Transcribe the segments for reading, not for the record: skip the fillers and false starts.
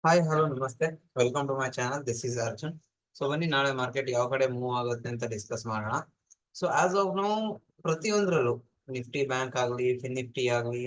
Hi hello ನಮಸ್ತೆ. Welcome to my channel. This is Arjun. So ಬನ್ನಿ ನಾಳೆ ಮಾರ್ಕೆಟ್ ಯಾವ ಕಡೆ ಮೂವ್ ಆಗುತ್ತೆ ಅಂತ ಡಿಸ್ಕಸ್ ಮಾಡೋಣ. ಸೊ ಆಸ್ ಆಫ್ ನಾವು ಪ್ರತಿಯೊಂದರಲ್ಲೂ ನಿಫ್ಟಿ ಬ್ಯಾಂಕ್ ಆಗಲಿ, ಫಿನ್ ನಿಫ್ಟಿ ಆಗಲಿ,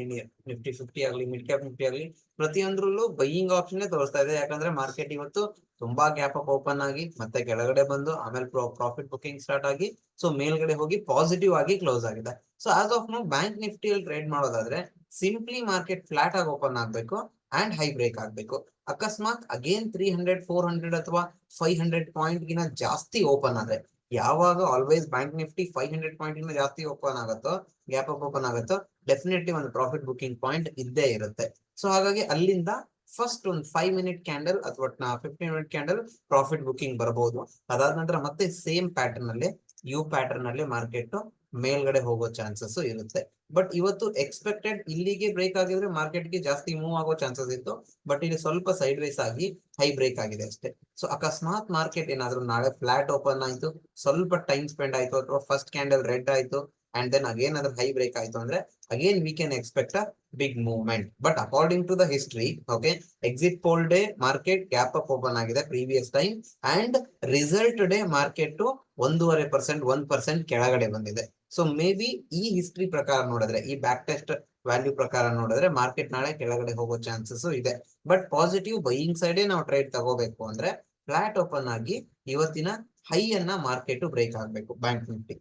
ನಿಫ್ಟಿ 50 ಆಗಲಿ, ಮಿಡ್ ಕ್ಯಾಪ್ ನಿಫ್ಟಿ ಆಗಲಿ, ಪ್ರತಿಯೊಂದರಲ್ಲೂ ಬೈಯಿಂಗ್ ಆಪ್ಷನ್ ತೋರಿಸ್ತಾ ಇದೆ. ಯಾಕಂದ್ರೆ ಮಾರ್ಕೆಟ್ ಇವತ್ತು ತುಂಬಾ ಗ್ಯಾಪ್ ಅಪ್ ಓಪನ್ ಆಗಿ ಮತ್ತೆ ಕೆಳಗಡೆ ಬಂದು ಆಮೇಲೆ ಪ್ರಾಫಿಟ್ ಬುಕಿಂಗ್ ಸ್ಟಾರ್ಟ್ ಆಗಿ ಸೊ ಮೇಲ್ಗಡೆ ಹೋಗಿ ಪಾಸಿಟಿವ್ ಆಗಿ ಕ್ಲೋಸ್ ಆಗಿದೆ. ಸೊ ಆಸ್ ಆಫ್ ನಾವು ಬ್ಯಾಂಕ್ ನಿಫ್ಟಿಯಲ್ಲಿ ಟ್ರೇಡ್ ಮಾಡೋದಾದ್ರೆ ಸಿಂಪ್ಲಿ ಮಾರ್ಕೆಟ್ ಫ್ಲಾಟ್ ಆಗಿ ಓಪನ್ ಆಗಬೇಕು ಅಂಡ್ ಹೈ ಬ್ರೇಕ್ ಆಗಬೇಕು. ಅಕಸ್ಮಾತ್ ಅಗೇನ್ 300, 400 ಅಥವಾ 500 ಪಾಯಿಂಟ್ ಗಿನ ಜಾಸ್ತಿ ಓಪನ್ ಆದ್ರೆ, ಯಾವಾಗ ಆಲ್ವೇಸ್ ಬ್ಯಾಂಕ್ ನಿಫ್ಟಿ 500 ಪಾಯಿಂಟ್ ಗಿನ ಜಾಸ್ತಿ ಓಪನ್ ಆಗುತ್ತೋ, ಗ್ಯಾಪ್ ಅಪ್ ಓಪನ್ ಆಗುತ್ತೋ, ಡೆಫಿನೆಟ್ಲಿ ಒಂದು ಪ್ರಾಫಿಟ್ ಬುಕಿಂಗ್ ಪಾಯಿಂಟ್ ಇದ್ದೇ ಇರುತ್ತೆ. ಸೊ ಹಾಗಾಗಿ ಅಲ್ಲಿಂದ ಫಸ್ಟ್ ಒಂದು 5 ಮಿನಿಟ್ ಕ್ಯಾಂಡಲ್ ಅಥವಾ 15 ಮಿನಿಟ್ ಕ್ಯಾಂಡಲ್ ಪ್ರಾಫಿಟ್ ಬುಕಿಂಗ್ ಬರಬಹುದು. ಅದಾದ ನಂತರ ಮತ್ತೆ ಸೇಮ್ ಪ್ಯಾಟರ್ನ್ ಅಲ್ಲಿ ಯು ಪ್ಯಾಟರ್ನ್ ಅಲ್ಲಿ ಮಾರ್ಕೆಟ್ ಮೇಲ್ಗಡೆ ಹೋಗೋ ಚಾನ್ಸಸ್ ಇರುತ್ತೆ. ಬಟ್ ಇವತ್ತು ಎಕ್ಸ್ಪೆಕ್ಟೆಡ್ ಇಲ್ಲಿಗೆ ಬ್ರೇಕ್ ಆಗಿದ್ರೆ ಮಾರ್ಕೆಟ್ಗೆ ಜಾಸ್ತಿ ಮೂವ್ ಆಗೋ ಚಾನ್ಸಸ್ ಇತ್ತು. ಬಟ್ ಇಲ್ಲಿ ಸ್ವಲ್ಪ ಸೈಡ್ ವೇಸ್ ಆಗಿ ಹೈ ಬ್ರೇಕ್ ಆಗಿದೆ ಅಷ್ಟೇ. ಸೊ ಅಕಸ್ಮಾತ್ ಮಾರ್ಕೆಟ್ ಏನಾದ್ರು ನಾಳೆ ಫ್ಲಾಟ್ ಓಪನ್ ಆಯ್ತು, ಸ್ವಲ್ಪ ಟೈಮ್ ಸ್ಪೆಂಡ್ ಆಯ್ತು, ಅಥವಾ ಫಸ್ಟ್ ಕ್ಯಾಂಡಲ್ ರೆಡ್ ಆಯ್ತು ಅಂಡ್ ದೆನ್ ಅಗೇನ್ ಅದ್ರ ಹೈ ಬ್ರೇಕ್ ಆಯ್ತು ಅಂದ್ರೆ again we can expect a big movement. But according to the history, okay, exit poll day market gap up open ಆಗಿದೆ previous time and result day market 1.5%, 1% ಕೆಳಗಡೆ ಬಂದಿದೆ. So maybe ಈ history ಪ್ರಕಾರ ನೋಡಿದ್ರೆ, ಈ back test value ಪ್ರಕಾರ ನೋಡಿದ್ರೆ market ನಾಳೆ ಕೆಳಗಡೆ ಹೋಗೋ ಚಾನ್ಸಸ್ ಇದೆ. ಬಟ್ ಪಾಸಿಟಿವ್ ಬೈಯಿಂಗ್ ಸೈಡ್ ನಾವು ಟ್ರೇಡ್ ತಗೋಬೇಕು ಅಂದ್ರೆ ಫ್ಲಾಟ್ ಓಪನ್ ಆಗಿ ಇವತ್ತಿನ ಹೈ ಅನ್ನ ಮಾರ್ಕೆಟ್ ಬ್ರೇಕ್ ಆಗಬೇಕು bank Nifty.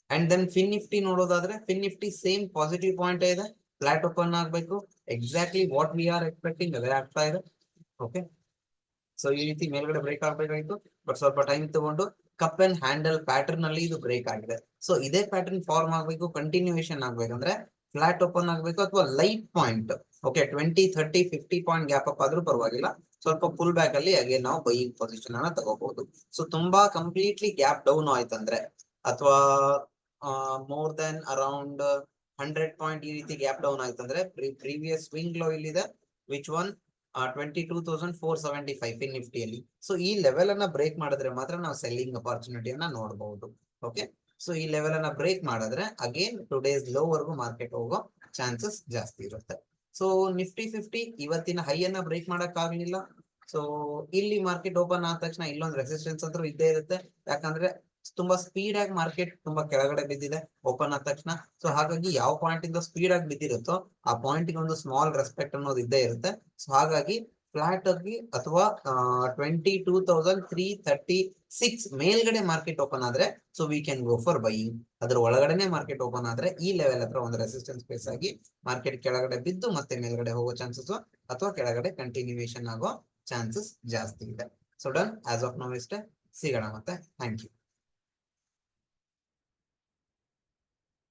And then fin Nifty ನೋಡೋದಾದ್ರೆ fin Nifty same positive point ಇದೆ, ಫ್ಲಾಟ್ ಓಪನ್ ಆಗಬೇಕು. Exactly what we are expecting ಅದೇ ಆಗ್ತಾ ಇದೆ. ಓಕೆ, ಸೊ ಈ ರೀತಿ ಮೇಲ್ಗಡೆ ಬ್ರೇಕ್ ಆಗ್ಬೇಕಾಗಿತ್ತು, ಬಟ್ ಸ್ವಲ್ಪ ಟೈಮ್ ತಗೊಂಡು ಕಪ್ ಅಂಡ್ ಹ್ಯಾಂಡಲ್ ಪ್ಯಾಟರ್ನ್ ಅಲ್ಲಿ ಇದು ಬ್ರೇಕ್ ಆಗಿದೆ. ಸೊ ಇದೇ ಪ್ಯಾಟರ್ನ್ ಫಾರ್ಮ್ ಆಗಬೇಕು, ಕಂಟಿನ್ಯೂಯೇಷನ್ ಆಗ್ಬೇಕಂದ್ರೆ ಫ್ಲಾಟ್ ಓಪನ್ ಆಗಬೇಕು ಅಥವಾ light point, okay, 20, 30, 50 point gap up ಆದ್ರೂ ಪರವಾಗಿಲ್ಲ, ಸ್ವಲ್ಪ ಫುಲ್ ಬ್ಯಾಕ್ ಅಲ್ಲಿ ಹಾಗೆ ನಾವು ಬೈಯಿಂಗ್ ಪೊಸಿಷನ್ ಅನ್ನ ತಗೋಬಹುದು. ಸೊ ತುಂಬಾ ಕಂಪ್ಲೀಟ್ಲಿ ಗ್ಯಾಪ್ ಡೌನ್ ಆಯ್ತಂದ್ರೆ ಅಥವಾ ಮೋರ್ ದೆನ್ ಅರೌಂಡ್ 100 ಪಾಯಿಂಟ್ ಈ ರೀತಿ ಗ್ಯಾಪ್ ಡೌನ್ ಆಯ್ತಂದ್ರೆ ಪ್ರೀವಿಯಸ್ ಸ್ವಿಂಗ್ ಲೋ ಇಲ್ಲಿದೆ, ವಿಚ್ ಒನ್ 22,475 ಇನ್ ನಿಫ್ಟಿಯಲ್ಲಿ. ಸೊ ಈ ಲೆವೆಲ್ ಅನ್ನ ಬ್ರೇಕ್ ಮಾಡಿದ್ರೆ ಮಾತ್ರ ನಾವು ಸೆಲ್ಲಿಂಗ್ ಅಪಾರ್ಚುನಿಟಿಯನ್ನ ನೋಡಬಹುದು. ಓಕೆ, ಸೊ ಈ ಲೆವೆಲ್ ಅನ್ನ ಬ್ರೇಕ್ ಮಾಡಿದ್ರೆ ಅಗೇನ್ ಟುಡೇಸ್ ಲೋ ವರ್ಗು ಮಾರ್ಕೆಟ್ ಹೋಗೋ ಚಾನ್ಸಸ್ ಜಾಸ್ತಿ ಇರುತ್ತೆ. ಸೊ ನಿಫ್ಟಿ 50 ಇವತ್ತಿನ ಹೈ ಅನ್ನ ಬ್ರೇಕ್ ಮಾಡಕ್ ಆಗ್ಲಿಲ್ಲ. ಸೊ ಇಲ್ಲಿ ಮಾರ್ಕೆಟ್ ಓಪನ್ ಆದ ತಕ್ಷಣ ಇಲ್ಲೊಂದು ರೆಸಿಸ್ಟೆನ್ಸ್ ಅಂತೂ ಇದ್ದೇ ಇರುತ್ತೆ. ಯಾಕಂದ್ರೆ ತುಂಬಾ ಸ್ಪೀಡ್ ಆಗಿ ಮಾರ್ಕೆಟ್ ತುಂಬಾ ಕೆಳಗಡೆ ಬಿದ್ದಿದೆ ಓಪನ್ ಆದ ತಕ್ಷಣ. ಸೊ ಹಾಗಾಗಿ ಯಾವ ಪಾಯಿಂಟ್ ಇಂದ ಸ್ಪೀಡ್ ಆಗಿ ಬಿದ್ದಿರುತ್ತೋ ಆ ಪಾಯಿಂಟ್ ಗೆ ಒಂದು ಸ್ಮಾಲ್ ರೆಸ್ಪೆಕ್ಟ್ ಅನ್ನೋದು ಇದ್ದೇ ಇರುತ್ತೆ. ಸೊ ಹಾಗಾಗಿ ಫ್ಲಾಟ್ ಆಗಿ ಅಥವಾ 22,336 ಮೇಲ್ಗಡೆ ಮಾರ್ಕೆಟ್ ಓಪನ್ ಆದ್ರೆ so we can go for buying. ಅದ್ರ ಒಳಗಡೆನೆ ಮಾರ್ಕೆಟ್ ಓಪನ್ ಆದ್ರೆ ಈ ಲೆವೆಲ್ ಹತ್ರ ಒಂದು ರೆಸಿಸ್ಟೆನ್ಸ್ ಫೇಸ್ ಆಗಿ ಮಾರ್ಕೆಟ್ ಕೆಳಗಡೆ ಬಿದ್ದು ಮತ್ತೆ ಮೇಲ್ಗಡೆ ಹೋಗೋ ಚಾನ್ಸಸ್ ಅಥವಾ ಕೆಳಗಡೆ ಕಂಟಿನ್ಯೂಯೇಷನ್ ಆಗೋ ಚಾನ್ಸಸ್ ಜಾಸ್ತಿ ಇದೆ. So done, as of now ಇಷ್ಟೇ, ಸಿಗೋಣ ಮತ್ತೆ. Thank you.